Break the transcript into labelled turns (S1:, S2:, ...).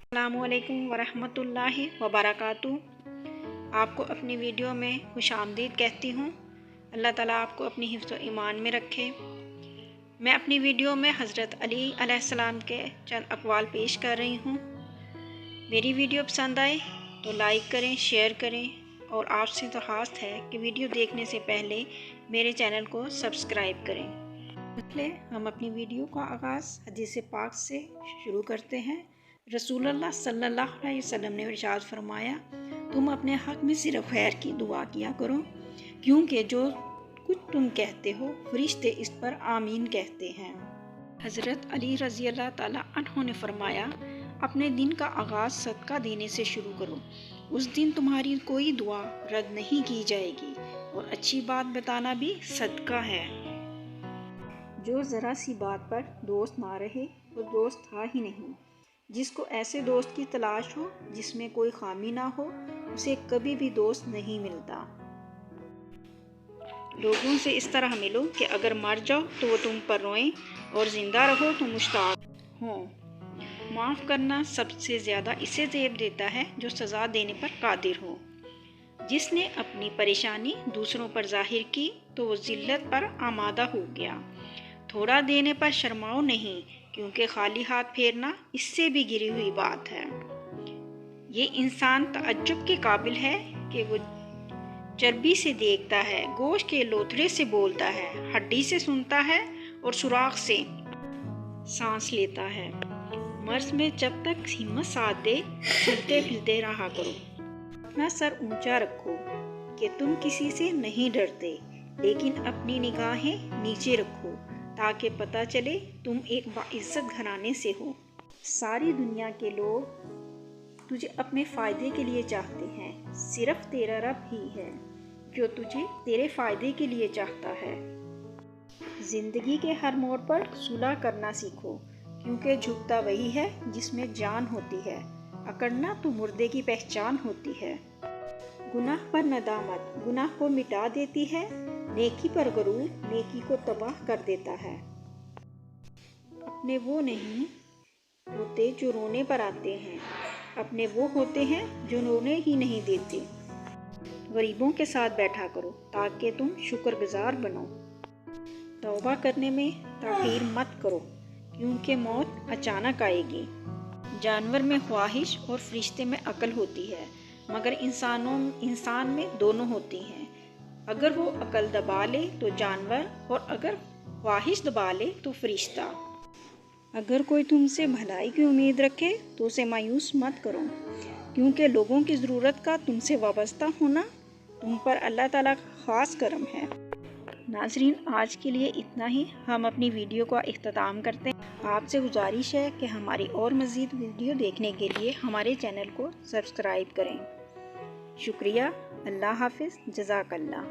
S1: अस्सलामुअलैकुम वरहमतुल्लाहि वबरकातुहू। आपको अपनी वीडियो में खुशामदीद कहती हूँ। अल्लाह ताला आपको अपनी हिफ्ज़ व ईमान में रखे। मैं अपनी वीडियो में हज़रत अली अलैहिस्सलाम के चंद अक़वाल पेश कर रही हूँ। मेरी वीडियो पसंद आए तो लाइक करें, शेयर करें और आपसे दरख्वास्त है कि वीडियो देखने से पहले मेरे चैनल को सब्सक्राइब करें। पहले हम अपनी वीडियो का आगाज़ हदीस पाक से शुरू करते हैं। रसूलुल्लाह सल्लल्लाहु अलैहि वसल्लम ने इरशाद फरमाया, तुम अपने हक़ में सिर्फ खैर की दुआ किया करो, क्योंकि जो कुछ तुम कहते हो फरिश्ते इस पर आमीन कहते हैं। हज़रत अली रज़ी अल्लाह ताला अन्हु ने फरमाया, अपने दिन का आगाज़ सदका देने से शुरू करो। उस दिन तुम्हारी कोई दुआ रद्द नहीं की जाएगी और अच्छी बात बताना भी सदका है। जो ज़रा सी बात पर दोस्त ना रहे वो दोस्त था ही नहीं। जिसको ऐसे दोस्त की तलाश हो जिसमें कोई खामी ना हो, उसे कभी भी दोस्त नहीं मिलता। लोगों से इस तरह मिलो कि अगर मर जाओ तो वो तुम पर रोएं और ज़िंदा रहो तो मुश्ताक हों। माफ़ करना सबसे ज़्यादा इसे ज़ेब देता है जो सज़ा देने पर कादिर हो। जिसने अपनी परेशानी दूसरों पर ज़ाहिर की तो वो ज़िल्लत पर आमादा हो गया। थोड़ा देने पर शर्माओ नहीं, क्योंकि खाली हाथ फेरना इससे भी गिरी हुई बात है। ये इंसान तअज्जुब के काबिल है कि वो चर्बी से देखता है, गोश्त के लोथड़े से बोलता है, हड्डी से सुनता है और सुराख से सांस लेता है। मर्ज में जब तक हिम्मत साथ दे चलते फिरते रहा करो। अपना सर ऊंचा रखो कि तुम किसी से नहीं डरते, लेकिन अपनी निगाहें नीचे रखो ताकि पता चले तुम एक बाइज्जत घराने से हो। सारी दुनिया के लोग तुझे अपने फ़ायदे के लिए चाहते हैं, सिर्फ तेरा रब ही है जो तुझे तेरे फ़ायदे के लिए चाहता है। ज़िंदगी के हर मोड़ पर सुलह करना सीखो, क्योंकि झुकता वही है जिसमें जान होती है। अकड़ना तो मुर्दे की पहचान होती है। गुनाह पर नदामत गुनाह को मिटा देती है, नेकी पर गरूर नेकी को तबाह कर देता है। अपने वो नहीं होते जो रोने पर आते हैं, अपने वो होते हैं जो रोने ही नहीं देते। गरीबों के साथ बैठा करो ताकि तुम शुक्रगुजार बनो। तौबा करने में ताख़ीर मत करो, क्योंकि मौत अचानक आएगी। जानवर में ख्वाहिश और फरिश्ते में अक्ल होती है, मगर इंसान में दोनों होती हैं। अगर वो अक्ल दबा ले तो जानवर, और अगर ख्वाहिश दबा ले तो फरिश्ता। अगर कोई तुमसे भलाई की उम्मीद रखे तो उसे मायूस मत करो, क्योंकि लोगों की ज़रूरत का तुमसे वाबस्ता होना तुम पर अल्लाह ताला का ख़ास करम है। नाज़रीन, आज के लिए इतना ही। हम अपनी वीडियो का इख्तिताम करते हैं। आपसे गुजारिश है कि हमारी और मज़ीद वीडियो देखने के लिए हमारे चैनल को सब्सक्राइब करें। शुक्रिया। अल्लाह हाफ़िज़। जज़ाकल्लाह।